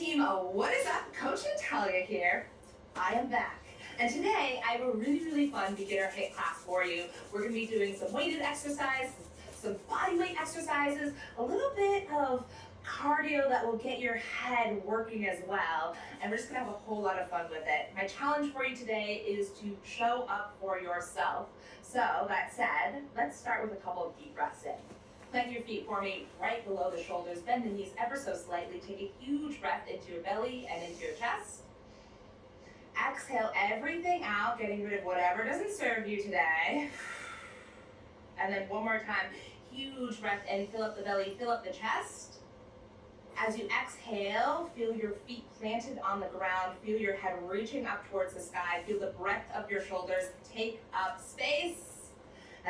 team, what is up? Coach Natalia here. I am back. And today I have a really fun beginner HIIT class for you. We're going to be doing some weighted exercises, some body weight exercises, a little bit of cardio that will get your head working as well. And we're just going to have a whole lot of fun with it. My challenge for you today is to show up for yourself. So that said, let's start with a couple of deep breaths in. Plant your feet for me right below the shoulders. Bend the knees ever so slightly. Take a huge breath into your belly and into your chest. Exhale everything out, getting rid of whatever doesn't serve you today. And then one more time, huge breath in, fill up the belly, fill up the chest. As you exhale, feel your feet planted on the ground. Feel your head reaching up towards the sky. Feel the breadth of your shoulders. Take up space.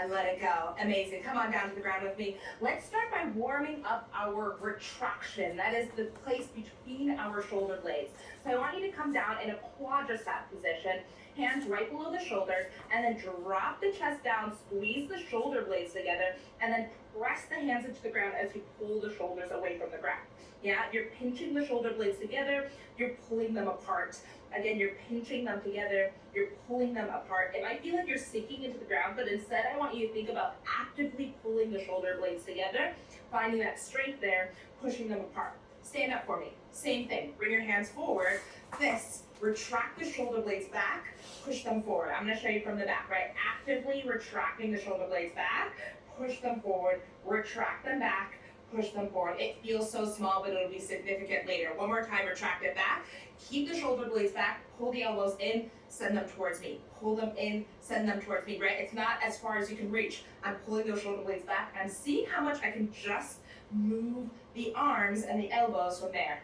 And let it go. Amazing. Come on down to the ground with me. Let's start by warming up our retraction. That is the place between our shoulder blades. So I want you to come down in a quadricep position, hands right below the shoulders, and then drop the chest down, squeeze the shoulder blades together, and then press the hands into the ground as you pull the shoulders away from the ground. Yeah, you're pinching the shoulder blades together, you're pulling them apart. Again, you're pinching them together, you're pulling them apart. It might feel like you're sinking into the ground, but instead I want you to think about actively pulling the shoulder blades together, finding that strength there, pushing them apart. Stand up for me. Same thing. Bring your hands forward. This. Retract the shoulder blades back, push them forward. I'm going to show you from the back, right? Actively retracting the shoulder blades back, push them forward, retract them back, push them forward. It feels so small, but it'll be significant later. One more time, retract it back. Keep the shoulder blades back, pull the elbows in, send them towards me. Pull them in, send them towards me, right? It's not as far as you can reach. I'm pulling those shoulder blades back. I'm seeing how much I can just move the arms and the elbows from there.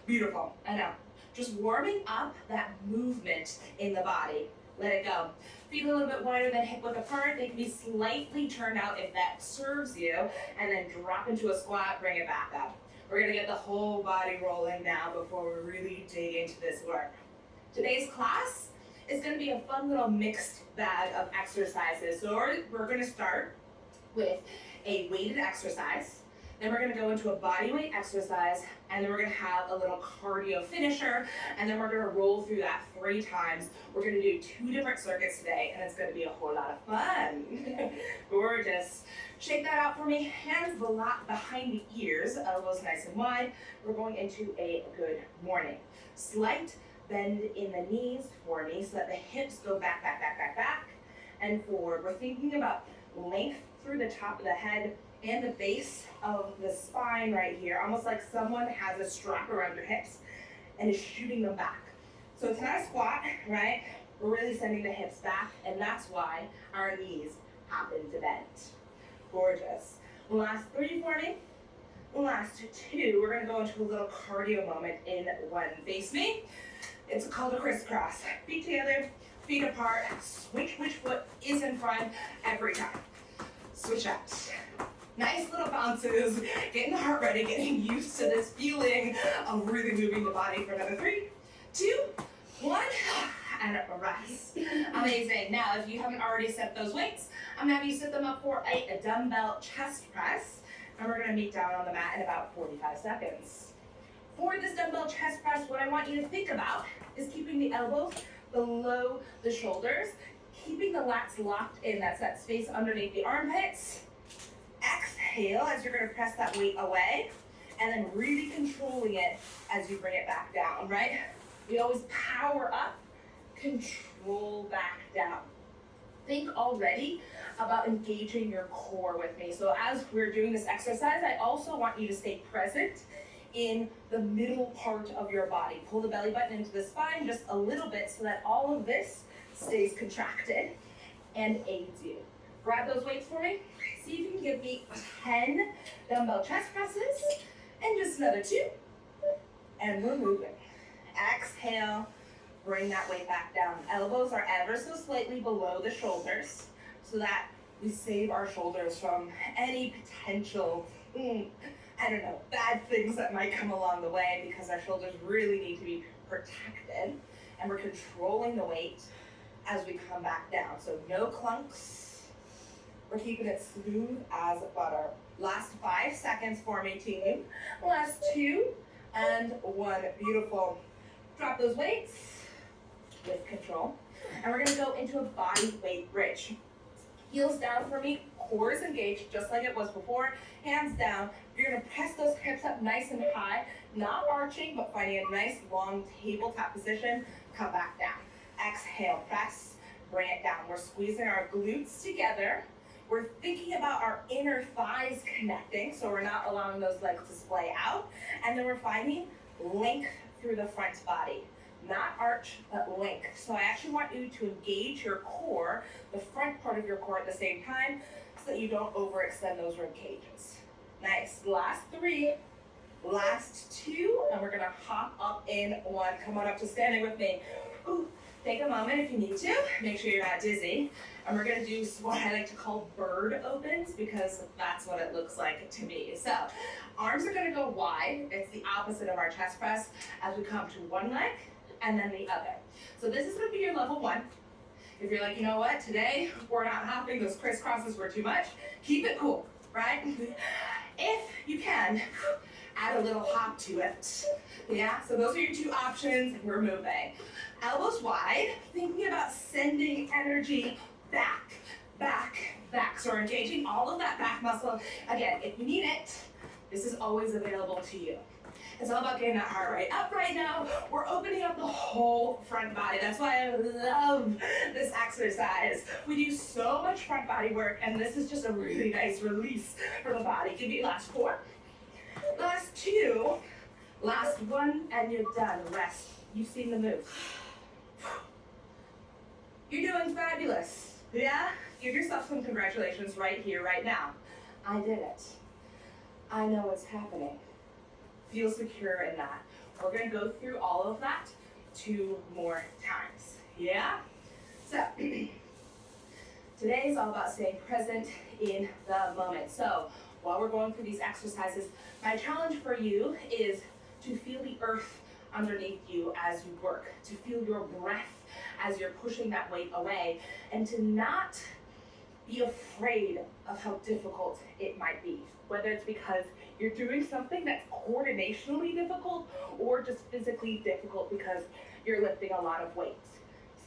Beautiful, I know. Just warming up that movement in the body. Let it go. Feet a little bit wider than hip width apart. They can be slightly turned out if that serves you. And then drop into a squat, bring it back up. We're gonna get the whole body rolling now before we really dig into this work. Today's class is gonna be a fun little mixed bag of exercises. So we're gonna start with a weighted exercise. Then we're gonna go into a body weight exercise, and then we're gonna have a little cardio finisher, and then we're gonna roll through that 3 times. We're gonna do 2 different circuits today, and it's gonna be a whole lot of fun. Gorgeous. Shake that out for me. Hands behind the ears, elbows nice and wide. We're going into a good morning. Slight bend in the knees for me so that the hips go back, and forward. We're thinking about length through the top of the head and the base of the spine right here, almost like someone has a strap around your hips and is shooting them back. So it's not a squat, right? We're really sending the hips back, and that's why our knees happen to bend. Gorgeous. Last 3 for me. Last 2, we're gonna go into a little cardio moment in one. Face me. It's called a crisscross. Feet together, feet apart. Switch which foot is in front every time. Switch out. Nice little bounces, getting the heart ready, getting used to this feeling of really moving the body for another 3, 2, 1, and rest. Amazing. Now, if you haven't already set those weights, I'm gonna have you set them up for a dumbbell chest press, and we're gonna meet down on the mat in about 45 seconds. For this dumbbell chest press, what I want you to think about is keeping the elbows below the shoulders, keeping the lats locked in. That's that space underneath the armpits. Exhale as you're going to press that weight away, and then really controlling it as you bring it back down, right? We always power up, control back down. Think already about engaging your core with me. So as we're doing this exercise, I also want you to stay present in the middle part of your body. Pull the belly button into the spine just a little bit so that all of this stays contracted and aids you. Grab those weights for me. See if you can give me 10 dumbbell chest presses, and just another 2, and we're moving. Exhale, bring that weight back down. Elbows are ever so slightly below the shoulders so that we save our shoulders from any potential, bad things that might come along the way, because our shoulders really need to be protected, and we're controlling the weight as we come back down. So no clunks. We're keeping it smooth as butter. Last 5 seconds for me, team. Last 2, and 1. Beautiful. Drop those weights with control. And we're gonna go into a body weight bridge. Heels down for me, core is engaged just like it was before. Hands down. You're gonna press those hips up nice and high, not arching, but finding a nice long tabletop position. Come back down. Exhale, press, bring it down. We're squeezing our glutes together. We're thinking about our inner thighs connecting, so we're not allowing those legs to splay out. And then we're finding length through the front body. Not arch, but length. So I actually want you to engage your core, the front part of your core at the same time, so that you don't overextend those rib cages. Nice. Last 3, last 2, and we're gonna hop up in 1. Come on up to standing with me. Ooh. Take a moment if you need to. Make sure you're not dizzy. And we're gonna do what I like to call bird opens, because that's what it looks like to me. So arms are gonna go wide. It's the opposite of our chest press as we come to one leg and then the other. So this is gonna be your level 1. If you're like, you know what, today we're not hopping, those crisscrosses were too much, keep it cool, right? If you can, add a little hop to it. Yeah, so those are your 2 options. We're moving. Elbows wide, thinking about sending energy back, back, back. So we're engaging all of that back muscle. Again, if you need it, this is always available to you. It's all about getting that heart rate up right now. We're opening up the whole front body. That's why I love this exercise. We do so much front body work, and this is just a really nice release for the body. Give me last 4, last 2, last 1, and you're done. Rest. You've seen the move. You're doing fabulous. Yeah? Give yourself some congratulations right here, right now. I did it. I know what's happening. Feel secure in that. We're gonna go through all of that 2 more times. Yeah? So, today is all about staying present in the moment. So, while we're going through these exercises, my challenge for you is to feel the earth underneath you as you work, to feel your breath as you're pushing that weight away, and to not be afraid of how difficult it might be, whether it's because you're doing something that's coordinationally difficult or just physically difficult because you're lifting a lot of weights.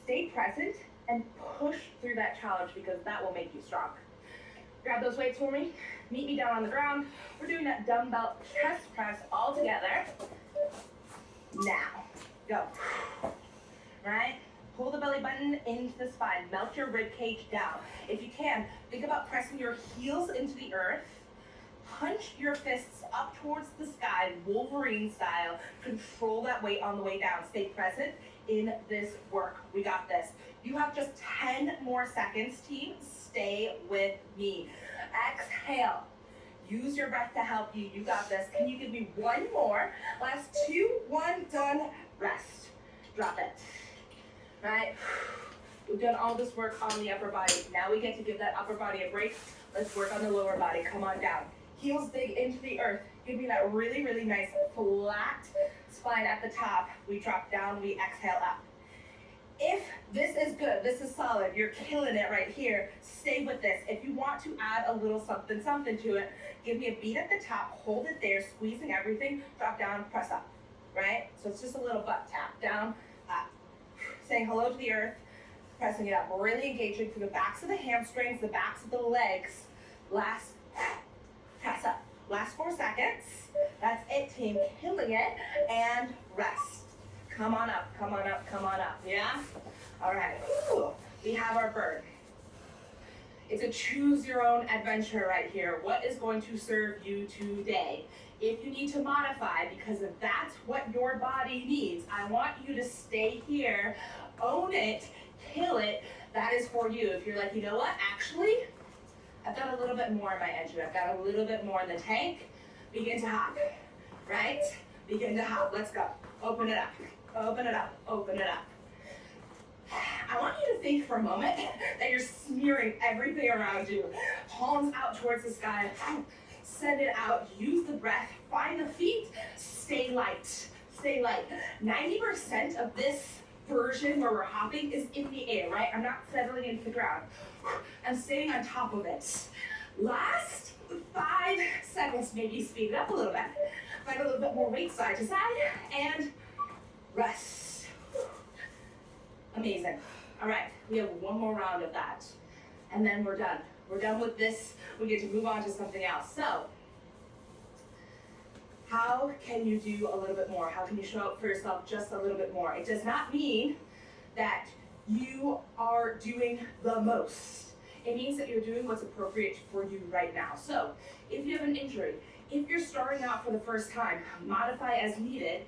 Stay present and push through that challenge, because that will make you strong. Grab those weights for me. Meet me down on the ground. We're doing that dumbbell chest press all together. Now, go. Right? Pull the belly button into the spine. Melt your rib cage down. If you can, think about pressing your heels into the earth. Punch your fists up towards the sky, Wolverine style. Control that weight on the way down. Stay present in this work. We got this. You have just 10 more seconds, team. Stay with me. Exhale. Use your breath to help you. You got this. Can you give me 1 more? Last 2, 1, done. Rest. Drop it. Right? We've done all this work on the upper body. Now we get to give that upper body a break. Let's work on the lower body. Come on down. Heels dig into the earth. Give me that really, really nice flat spine at the top. We drop down, we exhale up. If this is good, this is solid, you're killing it right here, stay with this. If you want to add a little something to it, give me a beat at the top, hold it there, squeezing everything, drop down, press up, right? So it's just a little butt tap, down, up. Saying hello to the earth, pressing it up, really engaging through the backs of the hamstrings, the backs of the legs. Last, press up. Last 4 seconds. That's it, team, killing it, and rest. Come on up, come on up, come on up, yeah? All right, we have our bird. It's a choose your own adventure right here. What is going to serve you today? If you need to modify, because if that's what your body needs, I want you to stay here, own it, kill it. That is for you. If you're like, you know what, actually, I've got a little bit more in my engine. I've got a little bit more in the tank. Begin to hop, right? Begin to hop. Let's go. Open it up. Open it up. Open it up. I want you to think for a moment that you're smearing everything around you. Palms out towards the sky. Send it out. Use the breath. Find the feet. Stay light. Stay light. 90% of this version where we're hopping is in the air, right? I'm not settling into the ground. I'm staying on top of it. Last 5 seconds, maybe speed it up a little bit. Find a little bit more weight side to side, and rest. Amazing. All right, we have one more round of that, and then we're done. We're done with this. We get to move on to something else. So, how can you do a little bit more? How can you show up for yourself just a little bit more? It does not mean that you are doing the most. It means that you're doing what's appropriate for you right now. So, if you have an injury, if you're starting out for the first time, modify as needed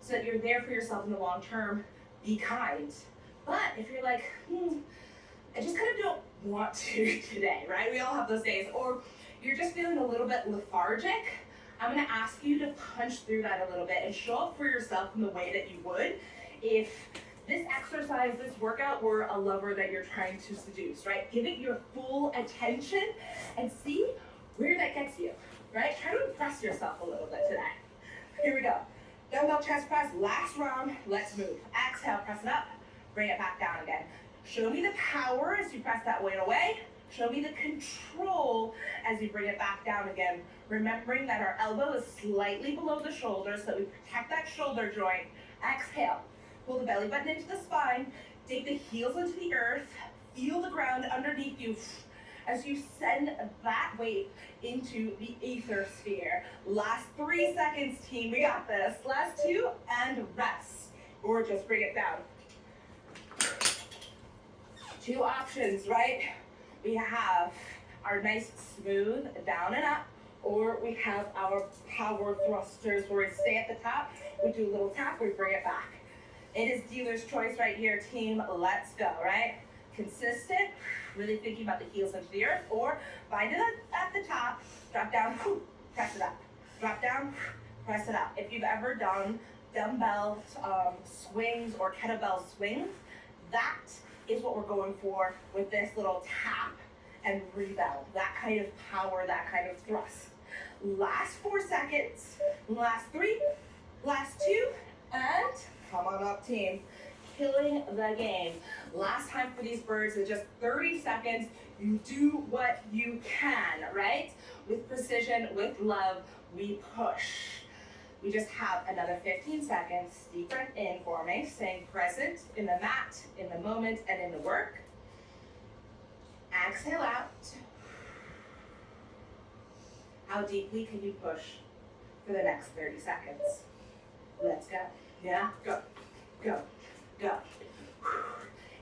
so that you're there for yourself in the long term. Be kind. But if you're like, I just kind of don't want to today, right? We all have those days. Or you're just feeling a little bit lethargic, I'm gonna ask you to punch through that a little bit and show up for yourself in the way that you would if this exercise, this workout were a lover that you're trying to seduce, right? Give it your full attention and see where that gets you, right? Try to impress yourself a little bit today. Here we go. Dumbbell chest press, last round, let's move. Exhale, press it up, bring it back down again. Show me the power as you press that weight away. Show me the control as you bring it back down again. Remembering that our elbow is slightly below the shoulder so that we protect that shoulder joint. Exhale, pull the belly button into the spine, dig the heels into the earth, feel the ground underneath you as you send that weight into the ether sphere. Last 3 seconds, team, we got this. Last 2, and rest. Or just bring it down. 2 options, right? We have our nice smooth down and up, or we have our power thrusters where we stay at the top, we do a little tap, we bring it back. It is dealer's choice right here, team. Let's go, right? Consistent, really thinking about the heels into the earth, or find it at the top, drop down, press it up. Drop down, press it up. If you've ever done dumbbell swings or kettlebell swings, that is what we're going for with this little tap and rebound. That kind of power, that kind of thrust. Last 4 seconds, last 3, last 2, and come on up, team. Killing the game. Last time for these birds is just 30 seconds. You do what you can, right? With precision, with love, we push. We just have another 15 seconds. Deep breath in for me, staying present in the mat, in the moment, and in the work. Exhale out. How deeply can you push for the next 30 seconds? Let's go. Yeah, go, go, go.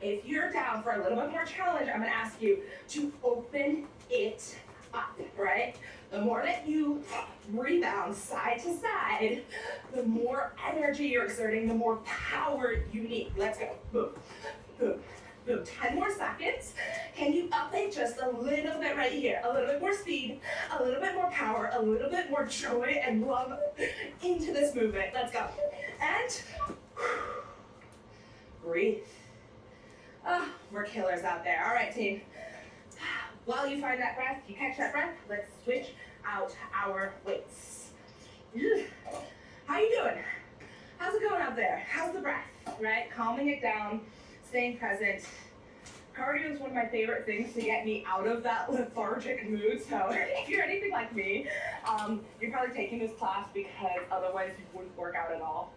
If you're down for a little bit more challenge, I'm gonna ask you to open it up, right? The more that you rebound side to side, the more energy you're exerting, the more power you need. Let's go. Boom, boom, boom. 10 more seconds. Can you up it just a little bit right here? A little bit more speed, a little bit more power, a little bit more joy and love into this movement. Let's go. And breathe. Oh, we're killers out there. All right, team. While you find that breath, you catch that breath, let's switch out our weights. How you doing? How's it going out there? How's the breath, right? Calming it down, staying present. Cardio is one of my favorite things to get me out of that lethargic mood. So if you're anything like me, you're probably taking this class because otherwise you wouldn't work out at all.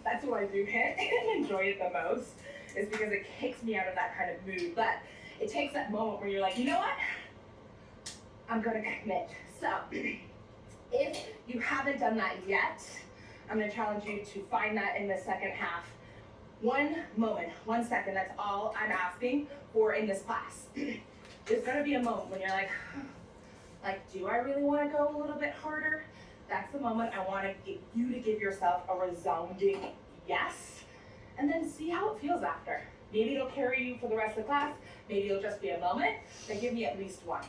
That's what I do hit and enjoy it the most, is because it kicks me out of that kind of mood. But it takes that moment where you're like, you know what? I'm gonna commit. So if you haven't done that yet, I'm gonna challenge you to find that in the second half. 1 moment, 1 second, that's all I'm asking for in this class. There's gonna be a moment when you're like, do I really wanna go a little bit harder? That's the moment I wanna get you to give yourself a resounding yes, and then see how it feels after. Maybe it'll carry you for the rest of the class, maybe it'll just be a moment, but give me at least 1.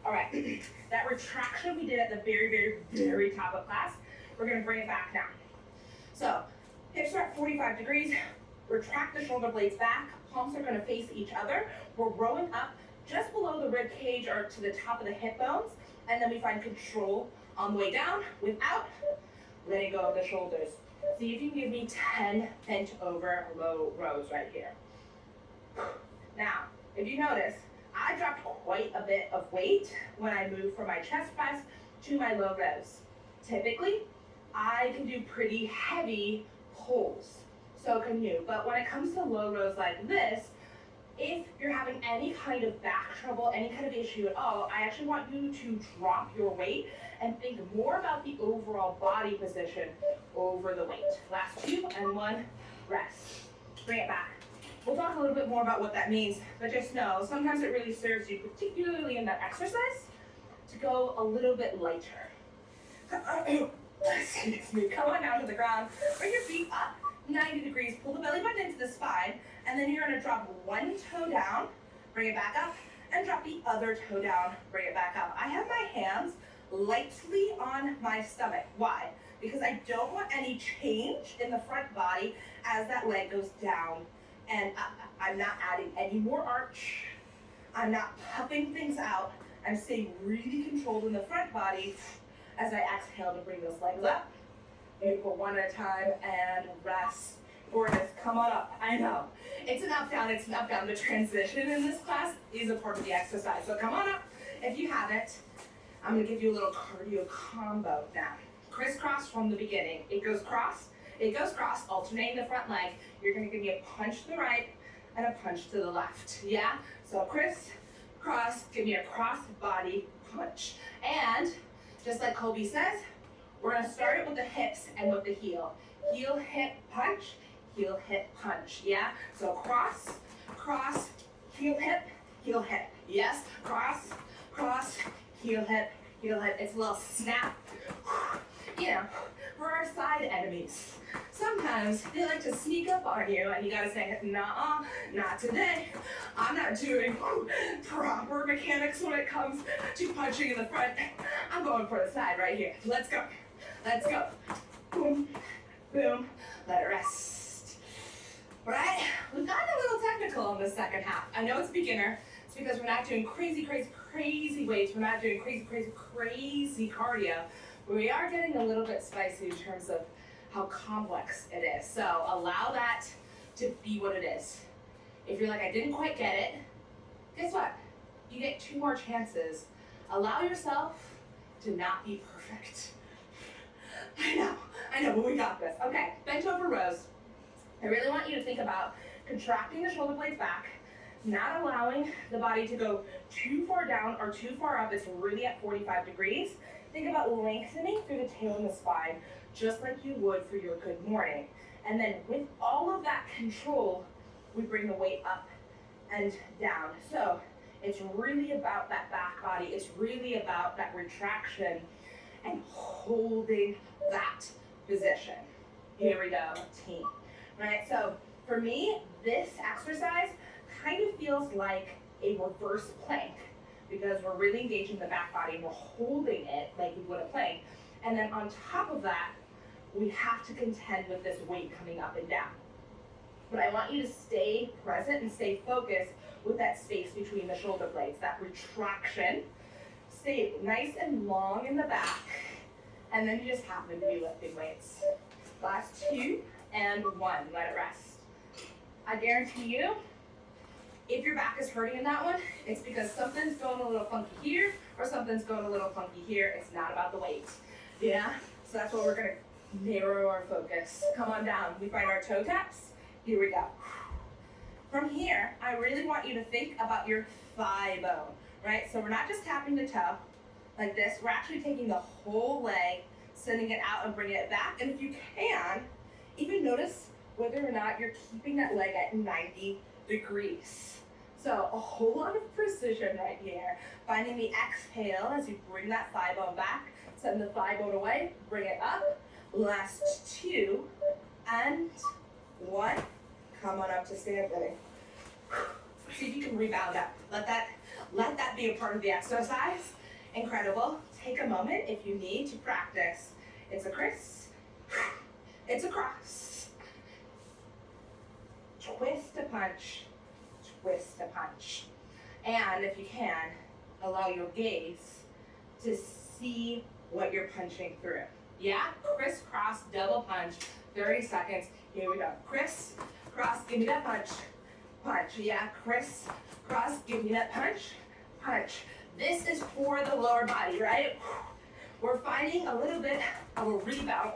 All right, that retraction we did at the very, very, very top of class, we're gonna bring it back now. So, hips are at 45 degrees, retract the shoulder blades back, palms are gonna face each other. We're rowing up just below the rib cage or to the top of the hip bones, and then we find control on the way down without letting go of the shoulders. See if you can give me 10 bent over low rows right here. Now, if you notice, I dropped quite a bit of weight when I moved from my chest press to my low rows. Typically, I can do pretty heavy pulls. So can you. But when it comes to low rows like this, if you're having any kind of back trouble, any kind of issue at all, I actually want you to drop your weight and think more about the overall body position over the weight. Last 2 and 1, rest. Bring it back. We'll talk a little bit more about what that means, but just know, sometimes it really serves you, particularly in that exercise, to go a little bit lighter. Excuse me, come on down to the ground, bring your feet up, 90 degrees, pull the belly button into the spine, and then you're gonna drop one toe down, bring it back up, and drop the other toe down, bring it back up. I have my hands lightly on my stomach. Why? Because I don't want any change in the front body as that leg goes down, and I'm not adding any more arch. I'm not puffing things out. I'm staying really controlled in the front body as I exhale to bring those legs up. Beautiful, one at a time, and rest. Gorgeous, come on up. I know, it's an up down, it's an up down. The transition in this class is a part of the exercise. So come on up if you haven't. I'm gonna give you a little cardio combo now. Crisscross from the beginning. It goes cross, alternating the front leg. You're gonna give me a punch to the right and a punch to the left, yeah? So criss, cross, give me a cross body punch. And just like Colby says, we're gonna start it with the hips and with the heel. Heel, hip, punch, heel, hip, punch, yeah? So cross, cross, heel, hip, yes? Cross, cross, heel, hip. It's a little snap, you know, for our side enemies. Sometimes they like to sneak up on you and you gotta say, nah, not today. I'm not doing proper mechanics when it comes to punching in the front. I'm going for the side right here. Let's go. Boom, boom, let it rest. Right? We've gotten a little technical on the second half. I know it's beginner. It's because we're not doing crazy weights. We're not doing crazy cardio. We are getting a little bit spicy in terms of how complex it is. So allow that to be what it is. If you're like, I didn't quite get it, guess what? You get 2 more chances. Allow yourself to not be perfect. I know, but we got this. Okay, bent over rows. I really want you to think about contracting the shoulder blades back, not allowing the body to go too far down or too far up. It's really at 45 degrees. Think about lengthening through the tail and the spine, just like you would for your good morning. And then with all of that control, we bring the weight up and down. So it's really about that back body. It's really about that retraction and holding that position. Here we go, team. Right, so for me, this exercise kind of feels like a reverse plank because we're really engaging the back body and we're holding it like we would a plank. And then on top of that, we have to contend with this weight coming up and down. But I want you to stay present and stay focused with that space between the shoulder blades, that retraction. Stay nice and long in the back, and then you just happen to be lifting weights. Last 2 and 1, let it rest. I guarantee you, if your back is hurting in that one, it's because something's going a little funky here or something's going a little funky here. It's not about the weight, yeah? So that's what we're gonna narrow our focus. Come on down, we find our toe taps. Here we go. From here, I really want you to think about your thigh bone, right? So we're not just tapping the toe like this, we're actually taking the whole leg, sending it out and bringing it back. And if you can, even notice whether or not you're keeping that leg at 90 degrees. So a whole lot of precision right here. Finding the exhale as you bring that thigh bone back, send the thigh bone away, bring it up. Last 2 and 1. Come on up to standing. See if you can rebound up. Let that be a part of the exercise. Incredible. Take a moment if you need to practice. It's a criss. It's a cross. Twist to punch. Twist to punch. And if you can, allow your gaze to see what you're punching through. Yeah? Crisscross, double punch, 30 seconds. Here we go. Criss, cross, give me that punch. Punch, yeah. Criss, cross, give me that punch. Punch. This is for the lower body, right? We're finding a little bit of a rebound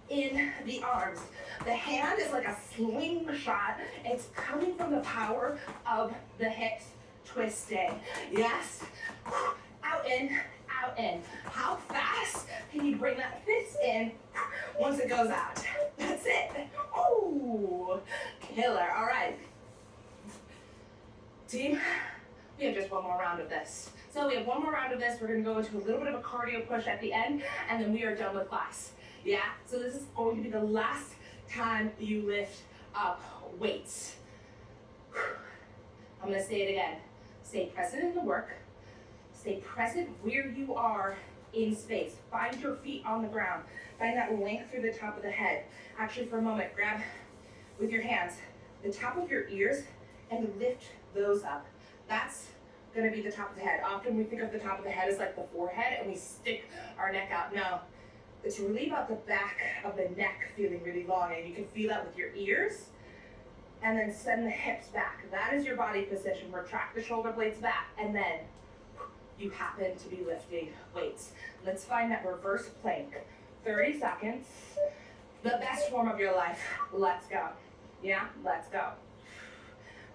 in the arms. The hand is like a slingshot. It's coming from the power of the hips twisting. Yes. Out in, out in. How fast can you bring that fist in once it goes out? That's it. Ooh, killer. All right. Team, we have just one more round of this. So we have one more round of this. We're gonna go into a little bit of a cardio push at the end, and then we are done with class. Yeah, so this is going to be the last time you lift up weights. I'm gonna say it again. Stay present in the work. Stay present where you are in space. Find your feet on the ground. Find that length through the top of the head. Actually, for a moment, grab with your hands the top of your ears and lift those up. That's gonna be the top of the head. Often we think of the top of the head as like the forehead and we stick our neck out. No, it's really about the back of the neck feeling really long, and you can feel that with your ears. And then send the hips back. That is your body position. Retract the shoulder blades back, and then you happen to be lifting weights. Let's find that reverse plank. 30 seconds. The best form of your life. Let's go. Yeah, let's go.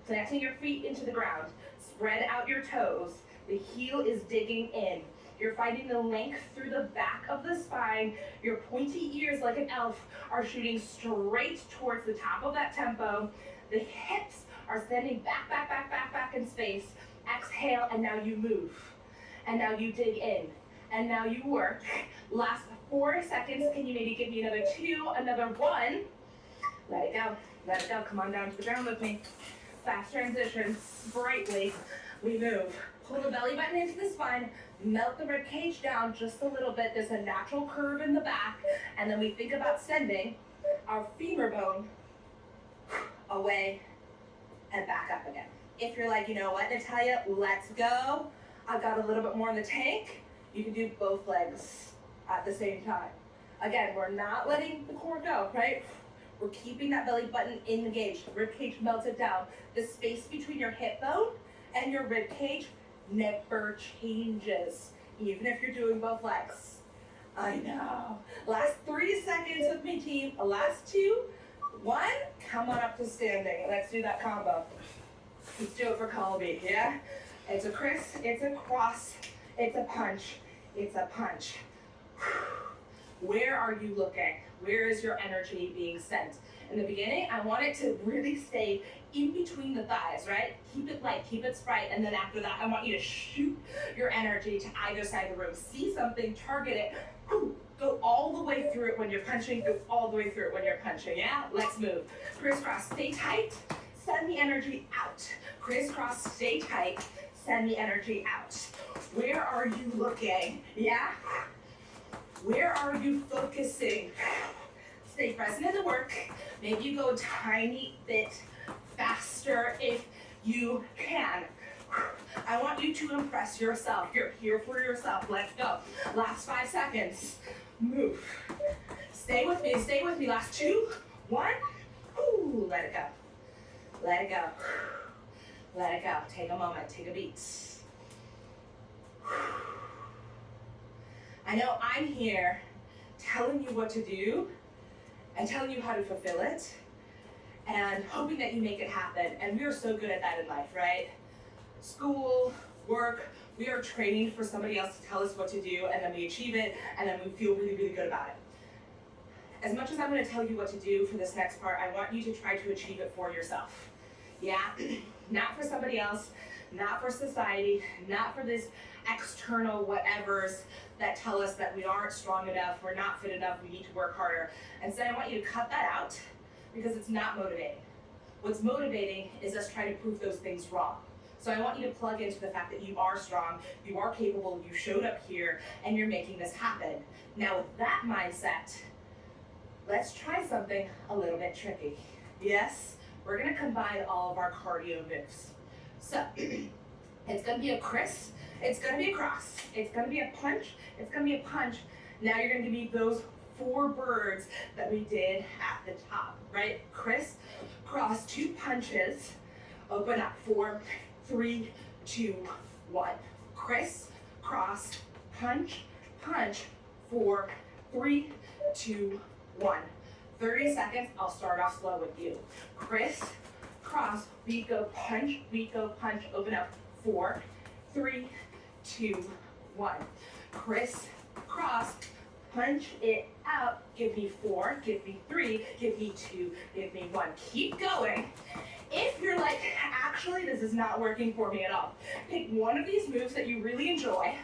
Planting your feet into the ground. Spread out your toes. The heel is digging in. You're finding the length through the back of the spine. Your pointy ears, like an elf, are shooting straight towards the top of that tempo. The hips are sending back in space. Exhale, and now you move. And now you dig in. And now you work. Last 4 seconds. Can you maybe give me another 2, another 1? Let it go. Let it go. Come on down to the ground with me. Fast transition. Sprightly. We move. Pull the belly button into the spine. Melt the rib cage down just a little bit. There's a natural curve in the back. And then we think about sending our femur bone away and back up again. If you're like, you know what, Natalia, let's go. I've got a little bit more in the tank. You can do both legs at the same time. Again, we're not letting the core go, right? We're keeping that belly button engaged. The rib cage melted down. The space between your hip bone and your rib cage never changes, even if you're doing both legs. I know. Last 3 seconds with me, team. Last 2, 1. Come on up to standing. Let's do that combo. Let's do it for Colby, yeah? It's a Chris, it's a cross, it's a punch, it's a punch. Where are you looking? Where is your energy being sent? In the beginning, I want it to really stay in between the thighs, right? Keep it light, keep it sprite, and then after that, I want you to shoot your energy to either side of the room. See something, target it, go all the way through it when you're punching, go all the way through it when you're punching, yeah? Let's move. Crisscross, stay tight, send the energy out. Crisscross, stay tight, send the energy out. Where are you looking, yeah? Where are you focusing? Stay present in the work. Maybe you go a tiny bit faster if you can. I want you to impress yourself. You're here for yourself. Let's go. Last 5 seconds. Move. Stay with me. Stay with me. Last 2, 1. Ooh, let it go. Let it go. Let it go. Take a moment. Take a beat. I know I'm here telling you what to do and telling you how to fulfill it and hoping that you make it happen. And we are so good at that in life, right? School, work, we are training for somebody else to tell us what to do, and then we achieve it, and then we feel really, really good about it. As much as I'm gonna tell you what to do for this next part, I want you to try to achieve it for yourself. Yeah, not for somebody else, not for society, not for this external whatevers that tell us that we aren't strong enough, we're not fit enough, we need to work harder. Instead, I want you to cut that out because it's not motivating. What's motivating is us trying to prove those things wrong. So I want you to plug into the fact that you are strong, you are capable, you showed up here, and you're making this happen. Now with that mindset, let's try something a little bit tricky. Yes, we're gonna combine all of our cardio moves. So, it's gonna be a Chris, it's gonna be a cross, it's gonna be a punch, it's gonna be a punch. Now you're gonna give me those 4 birds that we did at the top, right? Chris, cross, 2 punches, open up, 4, 3, 2, 1. Chris, cross, punch, punch, 4, 3, 2, 1. 30 seconds, I'll start off slow with you. Criss, cross, we go punch, open up. 4, 3, 2, 1. Criss, cross, punch it out. Give me 4, give me 3, give me 2, give me 1. Keep going. If you're like, actually, this is not working for me at all, pick one of these moves that you really enjoy,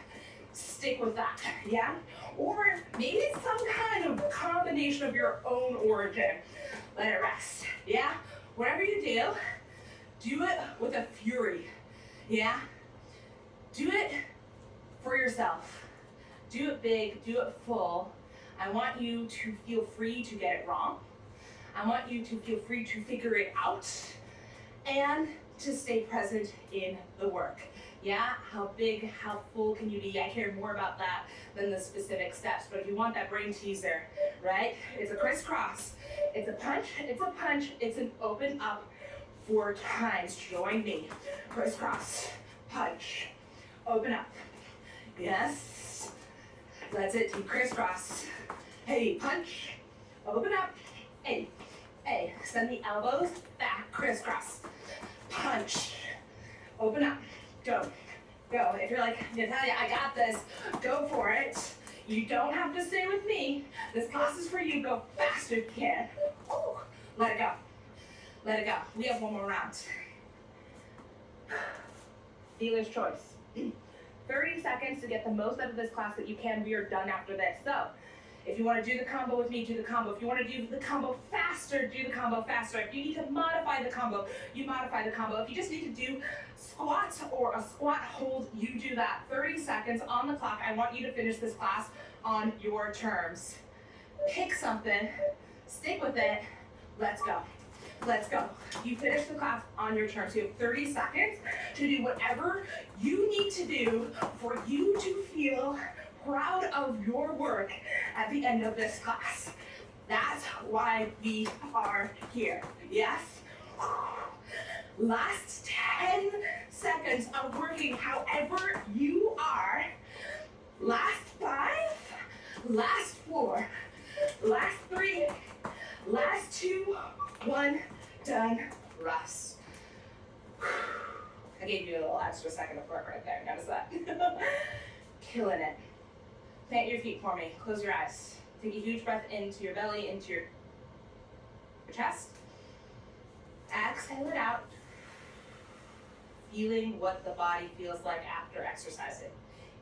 stick with that, yeah? Or maybe it's some kind of combination of your own origin. Let it rest, yeah? Whatever you do it with a fury, yeah? Do it for yourself. Do it big, do it full. I want you to feel free to get it wrong. I want you to feel free to figure it out and to stay present in the work. Yeah, how big, how full can you be? I care more about that than the specific steps, but if you want that brain teaser, right? It's a crisscross, it's a punch, it's an open up 4 times. Join me. Crisscross, punch, open up. Yes. That's it, deep crisscross. Hey, punch, open up. Hey, send the elbows back, crisscross. Punch, open up, go. If you're like, Natalia, I got this, go for it. You don't have to stay with me. This class is for you, go fast if you can. Ooh. Let it go. We have one more round. Dealer's choice. 30 seconds to get the most out of this class that you can. We are done after this. So, if you want to do the combo with me, do the combo. If you want to do the combo faster, do the combo faster. If you need to modify the combo, you modify the combo. If you just need to do squats or a squat hold, you do that. 30 seconds on the clock. I want you to finish this class on your terms. Pick something, stick with it, let's go. You finish the class on your terms. You have 30 seconds to do whatever you need to do for you to feel proud of your work at the end of this class. That's why we are here. Yes? Last 10 seconds of working however you are. Last 5, last 4, last 3, last 2, 1, done, rest. I gave you a little extra second of work right there, notice that? Killing it. Plant your feet for me, close your eyes. Take a huge breath into your belly, into your chest. Exhale it out. Feeling what the body feels like after exercising.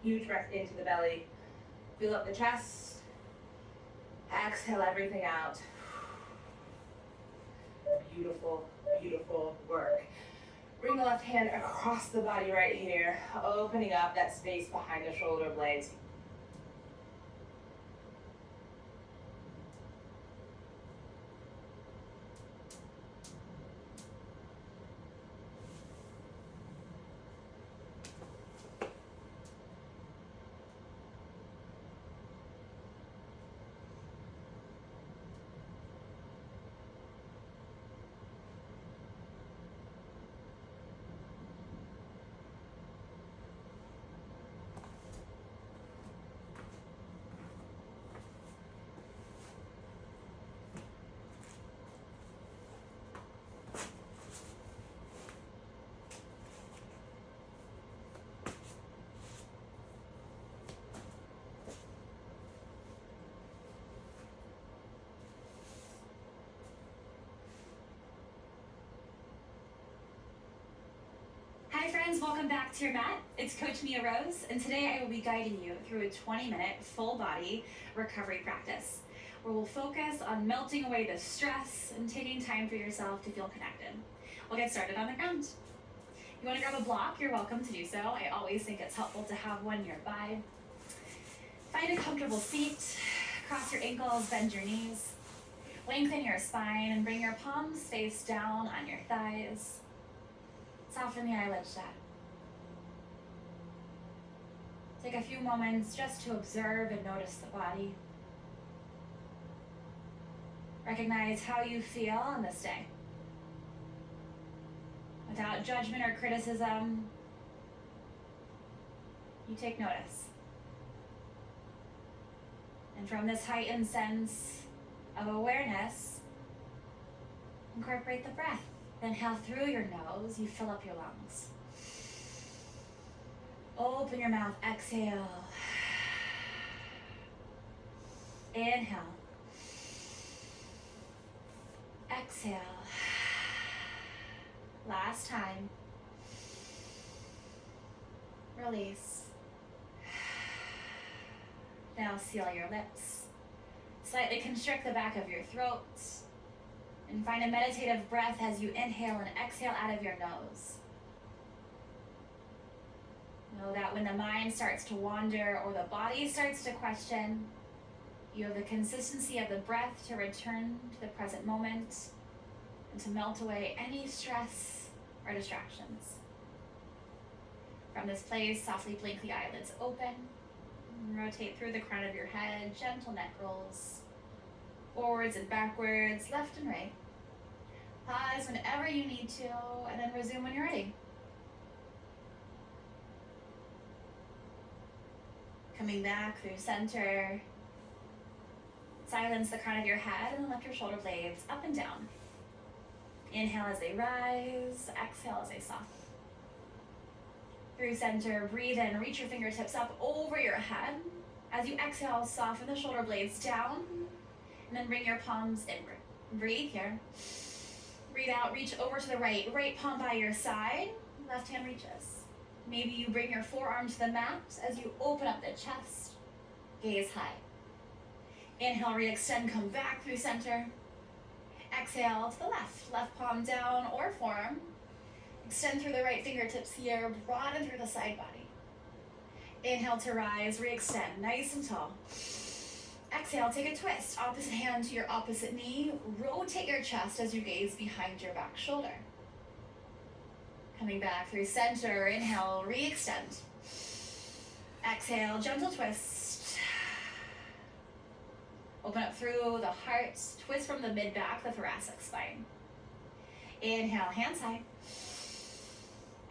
Huge breath into the belly. Fill up the chest. Exhale everything out. Beautiful, beautiful work. Bring the left hand across the body right here, opening up that space behind the shoulder blades. Hi friends, welcome back to your mat. It's Coach Mia Rose, and today I will be guiding you through a 20-minute full body recovery practice, where we'll focus on melting away the stress and taking time for yourself to feel connected. We'll get started on the ground. You want to grab a block, you're welcome to do so. I always think it's helpful to have one nearby. Find a comfortable seat, cross your ankles, bend your knees, lengthen your spine, and bring your palms face down on your thighs. Soften the eyelids shut. Take a few moments just to observe and notice the body. Recognize how you feel on this day. Without judgment or criticism, you take notice. And from this heightened sense of awareness, incorporate the breath. Inhale through your nose, you fill up your lungs. Open your mouth, exhale. Inhale. Exhale. Last time. Release. Now seal your lips. Slightly constrict the back of your throat. And find a meditative breath as you inhale and exhale out of your nose. Know that when the mind starts to wander or the body starts to question, you have the consistency of the breath to return to the present moment and to melt away any stress or distractions. From this place, softly blink the eyelids open. Rotate through the crown of your head, gentle neck rolls. Forwards and backwards, left and right. Pause whenever you need to, and then resume when you're ready. Coming back through center. Silence the crown of your head and then lift your shoulder blades up and down. Inhale as they rise, exhale as they soften. Through center, breathe in, reach your fingertips up over your head. As you exhale, soften the shoulder blades down, and then bring your palms inward. Breathe here. Breathe out, reach over to the right palm by your side, left hand reaches. Maybe you bring your forearm to the mat as you open up the chest, gaze high. Inhale, re-extend, come back through center. Exhale to the left palm down or forearm. Extend through the right fingertips here, broaden through the side body. Inhale to rise, re-extend, nice and tall. Exhale, take a twist, opposite hand to your opposite knee. Rotate your chest as you gaze behind your back shoulder. Coming back through center, inhale, re-extend. Exhale, gentle twist. Open up through the heart, twist from the mid-back, the thoracic spine. Inhale, hands high.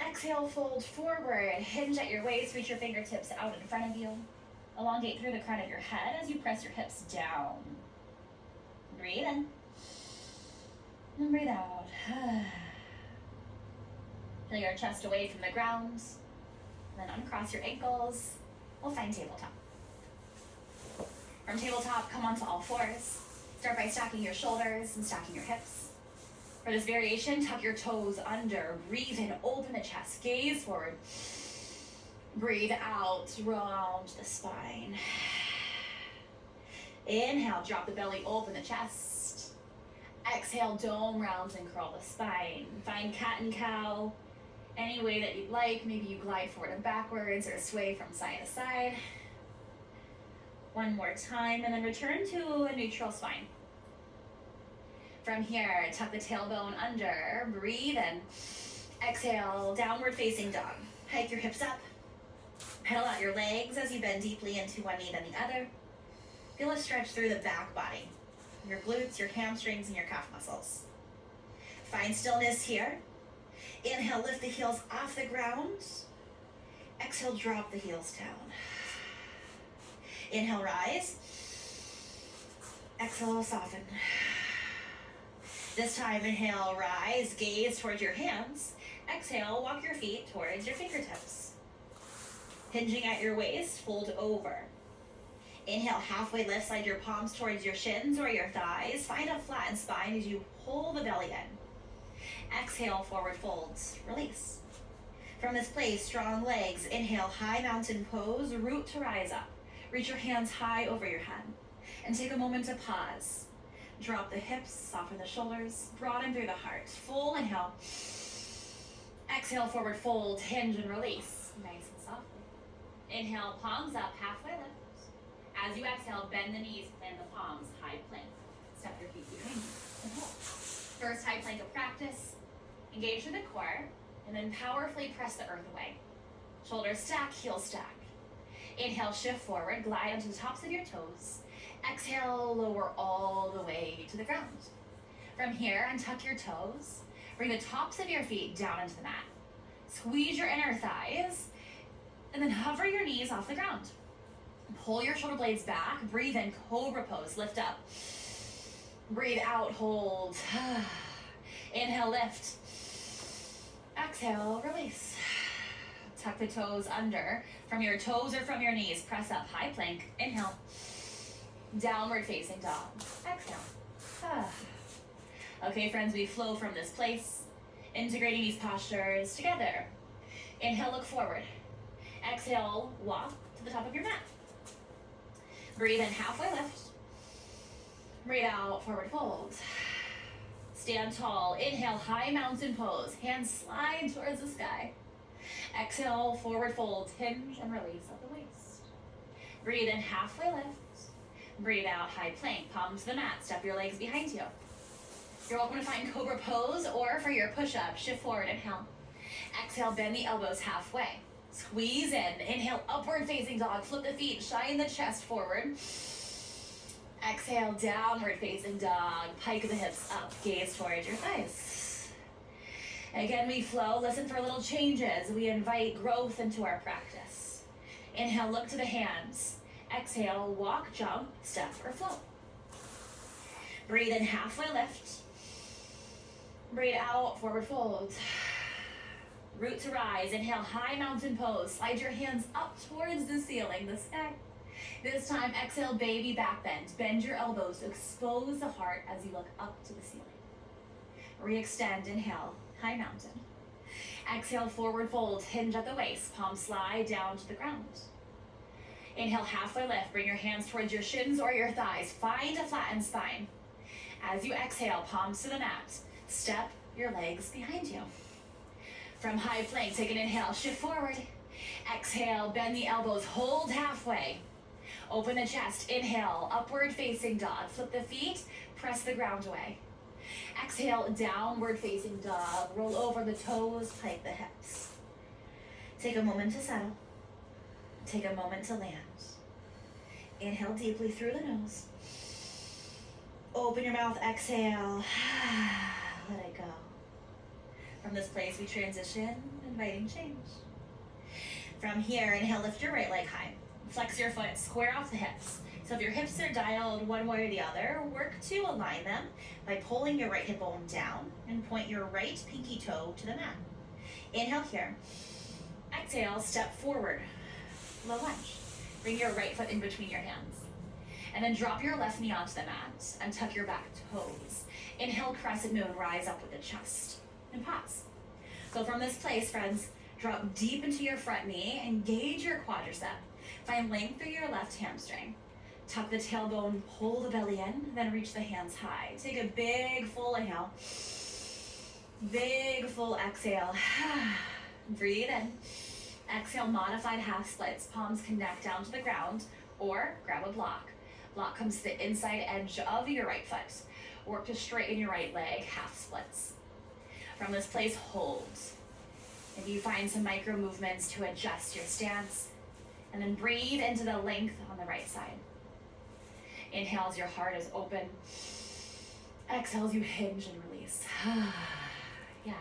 Exhale, fold forward, hinge at your waist, reach your fingertips out in front of you. Elongate through the crown of your head as you press your hips down. Breathe in. And breathe out. Feel your chest away from the ground. And then uncross your ankles. We'll find tabletop. From tabletop, come onto all fours. Start by stacking your shoulders and stacking your hips. For this variation, tuck your toes under. Breathe in, open the chest, gaze forward. Breathe out, round the spine. Inhale, drop the belly, open the chest. Exhale, dome rounds and curl the spine. Find cat and cow any way that you'd like. Maybe you glide forward and backwards or sway from side to side. One more time, and then return to a neutral spine. From here, tuck the tailbone under, breathe in. Exhale, downward facing dog. Hike your hips up. Pedal out your legs as you bend deeply into one knee then the other. Feel a stretch through the back body, your glutes, your hamstrings, and your calf muscles. Find stillness here. Inhale, lift the heels off the ground. Exhale, drop the heels down. Inhale, rise. Exhale, soften. This time, inhale, rise, gaze towards your hands. Exhale, walk your feet towards your fingertips. Hinging at your waist, fold over. Inhale, halfway lift, slide your palms towards your shins or your thighs. Find a flattened spine as you pull the belly in. Exhale, forward folds, release. From this place, strong legs. Inhale, high mountain pose, root to rise up. Reach your hands high over your head. And take a moment to pause. Drop the hips, soften the shoulders, broaden through the heart. Full inhale. Exhale, forward fold, hinge and release. Nice and softly. Inhale, palms up, halfway lift. As you exhale, bend the knees, plant the palms, high plank. Step your feet behind you and hold. First high plank of practice. Engage through the core, and then powerfully press the earth away. Shoulders stack, heels stack. Inhale, shift forward, glide onto the tops of your toes. Exhale, lower all the way to the ground. From here, untuck your toes. Bring the tops of your feet down into the mat. Squeeze your inner thighs, and then hover your knees off the ground. Pull your shoulder blades back. Breathe in, cobra pose. Lift up. Breathe out, hold. Inhale, lift. Exhale, release. Tuck the toes under. From your toes or from your knees, press up. High plank. Inhale. Downward facing dog. Exhale. Okay, friends, we flow from this place, integrating these postures together. Inhale, look forward. Exhale, walk to the top of your mat. Breathe in, halfway lift. Breathe out, forward fold. Stand tall. Inhale, high mountain pose. Hands slide towards the sky. Exhale, forward fold. Hinge and release at the waist. Breathe in, halfway lift. Breathe out, high plank. Palms to the mat. Step your legs behind you. You're welcome to find cobra pose, or for your push-up, shift forward, inhale. Exhale, bend the elbows halfway. Squeeze in. Inhale, upward facing dog. Flip the feet, shine the chest forward. Exhale, downward facing dog. Pike the hips up, gaze towards your thighs. Again, we flow. Listen for little changes. We invite growth into our practice. Inhale, look to the hands. Exhale, walk, jump, step, or flow. Breathe in, halfway lift. Breathe out, forward fold. Root to rise. Inhale, high mountain pose. Slide your hands up towards the ceiling, the sky. This time, exhale, baby back bend. Bend your elbows to expose the heart as you look up to the ceiling. Re-extend, inhale, high mountain. Exhale, forward fold, hinge at the waist. Palms slide down to the ground. Inhale, halfway lift. Bring your hands towards your shins or your thighs. Find a flattened spine. As you exhale, palms to the mat. Step your legs behind you. From high plank, take an inhale, shift forward. Exhale, bend the elbows, hold halfway. Open the chest, inhale, upward facing dog. Flip the feet, press the ground away. Exhale, downward facing dog. Roll over the toes, pike the hips. Take a moment to settle. Take a moment to land. Inhale deeply through the nose. Open your mouth, exhale. Let it go. From this place, we transition, inviting change. From here, inhale, lift your right leg high. Flex your foot, square off the hips. So if your hips are dialed one way or the other, work to align them by pulling your right hip bone down and point your right pinky toe to the mat. Inhale here. Exhale, step forward. Low lunge. Bring your right foot in between your hands. And then drop your left knee onto the mat and tuck your back toes. Inhale, crescent moon, rise up with the chest. And pause. So from this place, friends, drop deep into your front knee, engage your quadricep. Find length through your left hamstring. Tuck the tailbone, pull the belly in, then reach the hands high. Take a big full inhale. Big full exhale. Breathe in. Exhale, modified half splits. Palms connect down to the ground or grab a block. Block comes to the inside edge of your right foot. Work to straighten your right leg, half splits. From this place, hold. If you find some micro movements to adjust your stance, and then breathe into the length on the right side. Inhale as your heart is open. Exhale as you hinge and release. Yeah.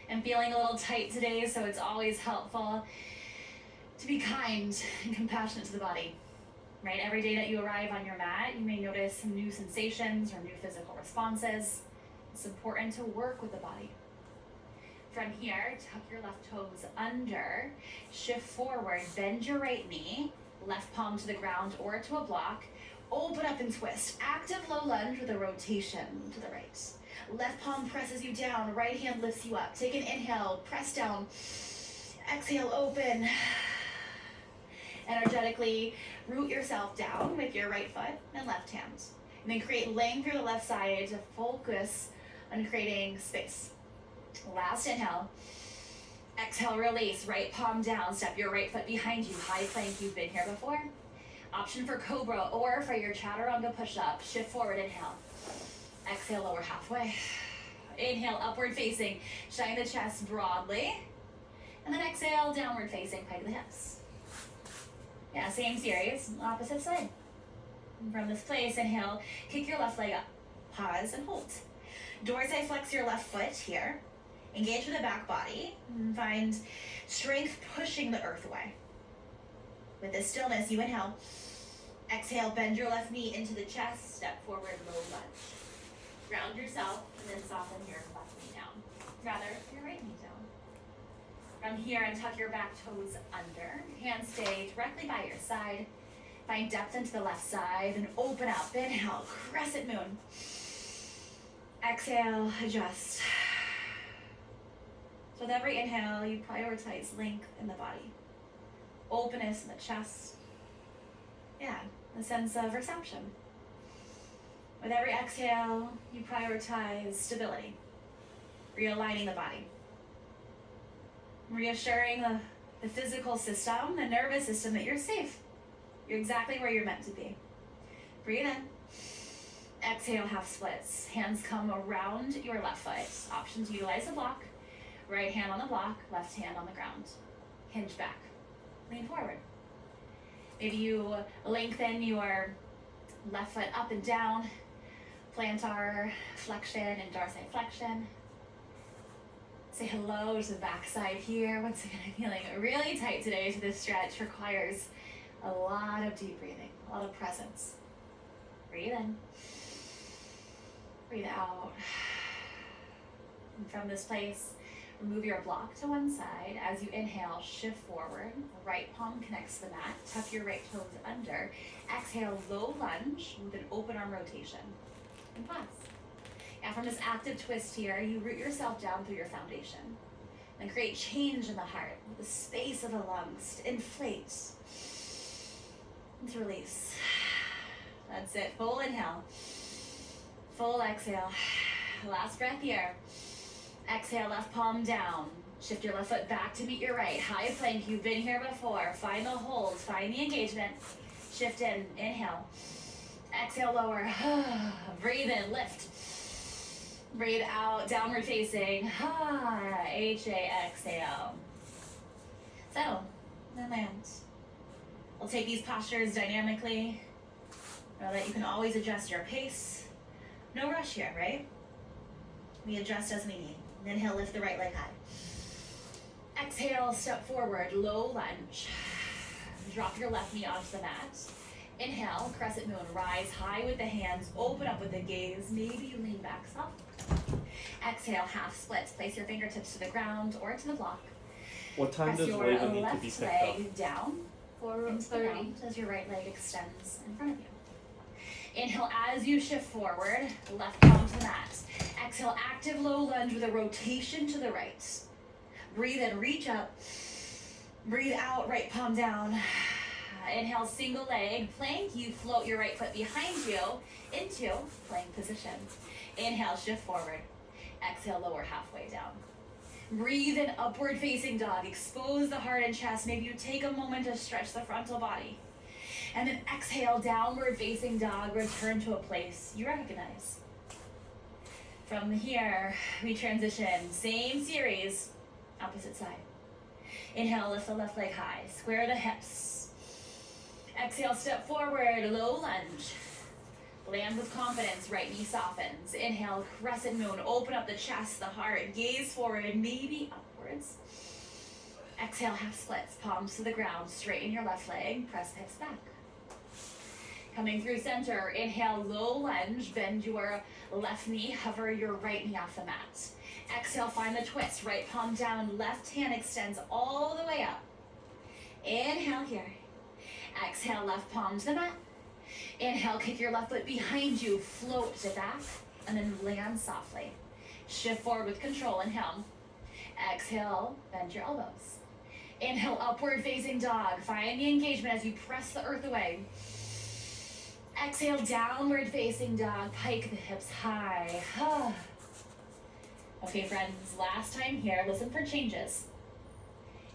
I'm feeling a little tight today, so it's always helpful to be kind and compassionate to the body. Right? Every day that you arrive on your mat, you may notice some new sensations or new physical responses. It's important to work with the body. From here, tuck your left toes under, shift forward, bend your right knee, left palm to the ground or to a block, open up and twist. Active low lunge with a rotation to the right. Left palm presses you down, right hand lifts you up. Take an inhale, press down, exhale, open. Energetically root yourself down with your right foot and left hand. And then create length through the left side to focus on creating space. Last inhale. Exhale, release. Right palm down. Step your right foot behind you. High plank. You've been here before. Option for cobra or for your chaturanga push-up. Shift forward, inhale. Exhale, lower halfway. Inhale, upward facing. Shine the chest broadly. And then exhale, downward facing. Pike the hips. Yeah, same series. Opposite side. From this place, inhale. Kick your left leg up. Pause and hold. Dorsai flex your left foot here. Engage with the back body and find strength pushing the earth away. With this stillness, you inhale. Exhale, bend your left knee into the chest, step forward, low lunge. Ground yourself, and then soften your left knee down. Rather, your right knee down. From here, and tuck your back toes under. Hands stay directly by your side. Find depth into the left side, and open up. Inhale, crescent moon. Exhale, adjust. So with every inhale, you prioritize length in the body. Openness in the chest. Yeah, a sense of reception. With every exhale, you prioritize stability. Realigning the body. Reassuring the physical system, the nervous system that you're safe. You're exactly where you're meant to be. Breathe in. Exhale, half splits. Hands come around your left foot. Option to utilize the block. Right hand on the block, left hand on the ground. Hinge back. Lean forward. Maybe you lengthen your left foot up and down. Plantar flexion and dorsiflexion. Say hello to the backside here. Once again, I'm feeling really tight today, so this stretch requires a lot of deep breathing, a lot of presence. Breathe in. Breathe out. And from this place, remove your block to one side. As you inhale, shift forward. Right palm connects to the mat. Tuck your right toes under. Exhale, low lunge with an open arm rotation. And pause. Now from this active twist here, you root yourself down through your foundation. And create change in the heart, the space of the lungs to inflate and to release. That's it. Full inhale. Full exhale. Last breath here. Exhale, left palm down. Shift your left foot back to meet your right. High plank, you've been here before. Find the hold, find the engagement. Shift in, inhale. Exhale, lower. Breathe in, lift. Breathe out, downward facing. HA, exhale. Settle, and land. We'll take these postures dynamically. Know that you can always adjust your pace. No rush here, right? We adjust as we need. Inhale, lift the right leg high. Exhale, step forward, low lunge. Drop your left knee onto the mat. Inhale, crescent moon, rise high with the hands, open up with the gaze. Maybe you lean back soft. Exhale, half splits. Place your fingertips to the ground or to the block. What time Press does your Layla need to be left picked leg up? down into the 4:30. ground as your right leg extends in front of you. Inhale as you shift forward, left palm to the mat. Exhale, active low lunge with a rotation to the right. Breathe in, reach up. Breathe out, right palm down. Inhale, single leg plank. You float your right foot behind you into plank position. Inhale, shift forward. Exhale, lower halfway down. Breathe in, upward facing dog. Expose the heart and chest. Maybe you take a moment to stretch the frontal body. And then exhale, downward facing dog. Return to a place you recognize. From here, we transition. Same series, opposite side. Inhale, lift the left leg high. Square the hips. Exhale, step forward, low lunge. Land with confidence, right knee softens. Inhale, crescent moon, open up the chest, the heart, gaze forward, maybe upwards. Exhale, half splits, palms to the ground, straighten your left leg, press hips back. Coming through center, inhale, low lunge, bend your left knee, hover your right knee off the mat. Exhale, find the twist, right palm down, left hand extends all the way up. Inhale here. Exhale, left palm to the mat. Inhale, kick your left foot behind you, float to back, and then land softly. Shift forward with control, inhale. Exhale, bend your elbows. Inhale, upward facing dog. Find the engagement as you press the earth away. Exhale, downward facing dog. Pike the hips high. Okay, friends, last time here. Listen for changes.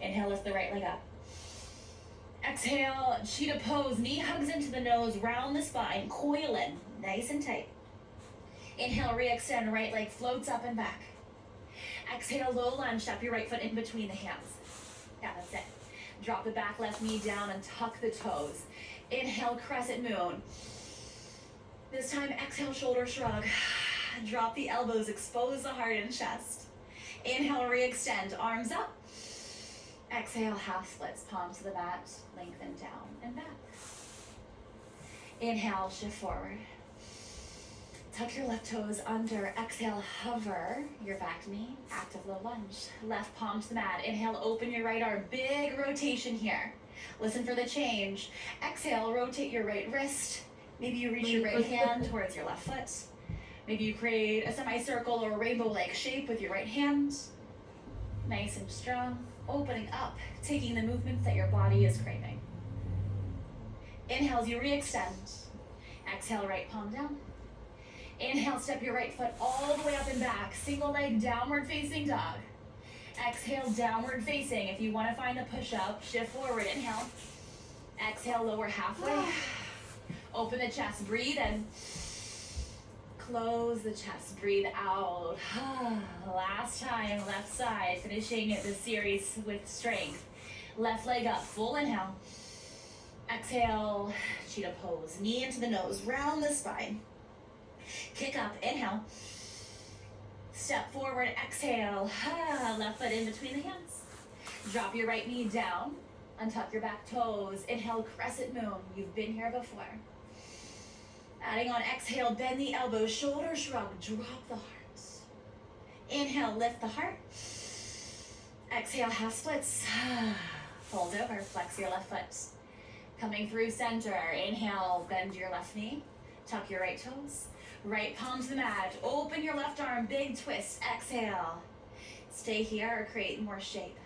Inhale, lift the right leg up. Exhale, cheetah pose. Knee hugs into the nose, round the spine, coil in, nice and tight. Inhale, re-extend, right leg floats up and back. Exhale, low lunge, step your right foot in between the hands. Yeah, that's it. Drop the back left knee down and tuck the toes. Inhale, crescent moon. This time, exhale, shoulder shrug. Drop the elbows, expose the heart and chest. Inhale, re-extend, arms up. Exhale, half splits, palms to the mat, lengthen down and back. Inhale, shift forward. Tuck your left toes under. Exhale, hover your back knee, active low lunge. Left palm to the mat. Inhale, open your right arm. Big rotation here. Listen for the change. Exhale, rotate your right wrist. Maybe you reach your right hand towards your left foot. Maybe you create a semicircle or a rainbow-like shape with your right hand. Nice and strong. Opening up, taking the movements that your body is craving. Inhale as you re-extend. Exhale, right palm down. Inhale, step your right foot all the way up and back. Single leg, downward facing dog. Exhale, downward facing. If you want to find the push-up, shift forward. Inhale. Exhale, lower halfway. Open the chest, breathe in. Close the chest, breathe out. Last time, left side, finishing the series with strength. Left leg up, full inhale. Exhale, cheetah pose. Knee into the nose, round the spine. Kick up, inhale. Step forward, exhale. Left foot in between the hands. Drop your right knee down. Untuck your back toes. Inhale, crescent moon. You've been here before. Adding on, exhale, bend the elbows, shoulder shrug, drop the heart. Inhale, lift the heart. Exhale, half splits. Fold over, flex your left foot. Coming through center, inhale, bend your left knee. Tuck your right toes. Right palm to the mat. Open your left arm, big twist. Exhale. Stay here or create more shape,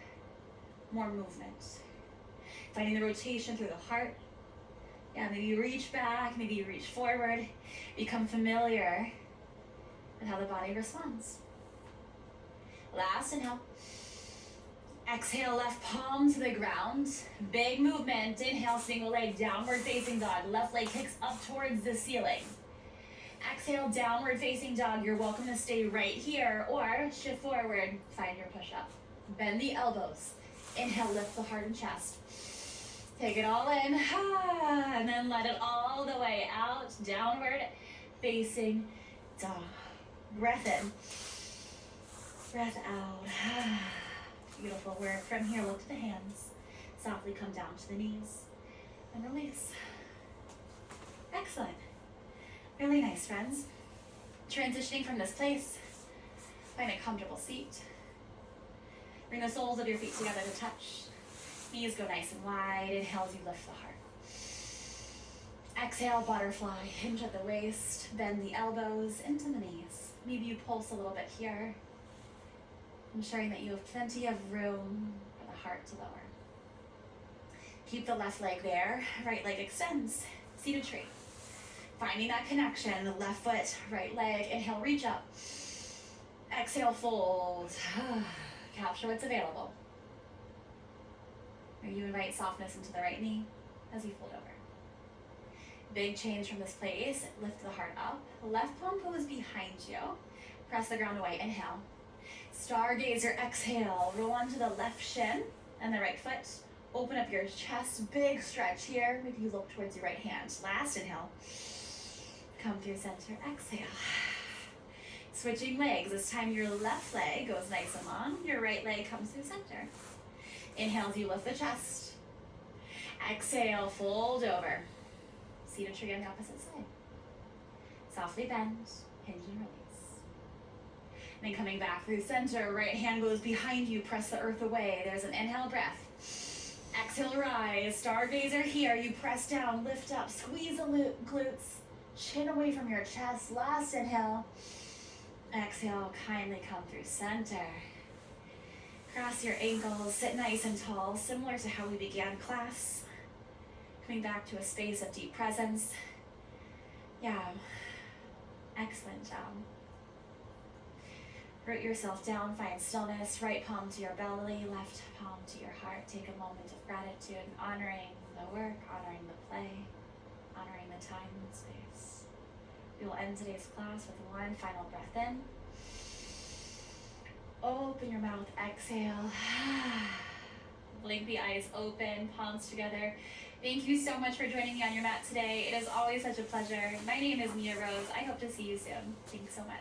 more movement. Finding the rotation through the heart. Yeah, maybe you reach back, maybe you reach forward. Become familiar with how the body responds. Last inhale. Exhale, left palm to the ground. Big movement. Inhale, single leg, downward facing dog. Left leg kicks up towards the ceiling. Exhale, downward facing dog. You're welcome to stay right here or shift forward. Find your push-up. Bend the elbows. Inhale, lift the heart and chest. Take it all in, and then let it all the way out, downward facing dog. Breath in, breath out. Beautiful work. From here, look to the hands. Softly come down to the knees and release. Excellent. Really nice, friends. Transitioning from this place, find a comfortable seat. Bring the soles of your feet together to touch. Knees go nice and wide. Inhale as you lift the heart. Exhale, butterfly. Hinge at the waist. Bend the elbows into the knees. Maybe you pulse a little bit here, ensuring that you have plenty of room for the heart to lower. Keep the left leg there. Right leg extends. Seated tree. Finding that connection. The left foot, right leg. Inhale, reach up. Exhale, fold. Capture what's available. You invite softness into the right knee as you fold over. Big change from this place. Lift the heart up. Left palm goes behind you. Press the ground away. Inhale. Stargazer. Exhale. Roll onto the left shin and the right foot. Open up your chest. Big stretch here. Maybe you look towards your right hand. Last inhale. Come through center. Exhale. Switching legs. This time your left leg goes nice and long. Your right leg comes through center. Inhale as you lift the chest. Exhale, fold over. Seated tree on the opposite side. Softly bend, hinge and release. Then coming back through center, right hand goes behind you, press the earth away. There's an inhale breath. Exhale, rise. Stargazer here. You press down, lift up, squeeze the glutes, chin away from your chest. Last inhale. Exhale, kindly come through center. Cross your ankles, sit nice and tall, similar to how we began class. Coming back to a space of deep presence. Yeah, excellent job. Root yourself down, find stillness, right palm to your belly, left palm to your heart. Take a moment of gratitude, honoring the work, honoring the play, honoring the time and space. We will end today's class with one final breath in. Open your mouth, exhale. Blink the eyes open, palms together. Thank you so much for joining me on your mat today. It is always such a pleasure. My name is Mia Rose. I hope to see you soon. Thanks so much.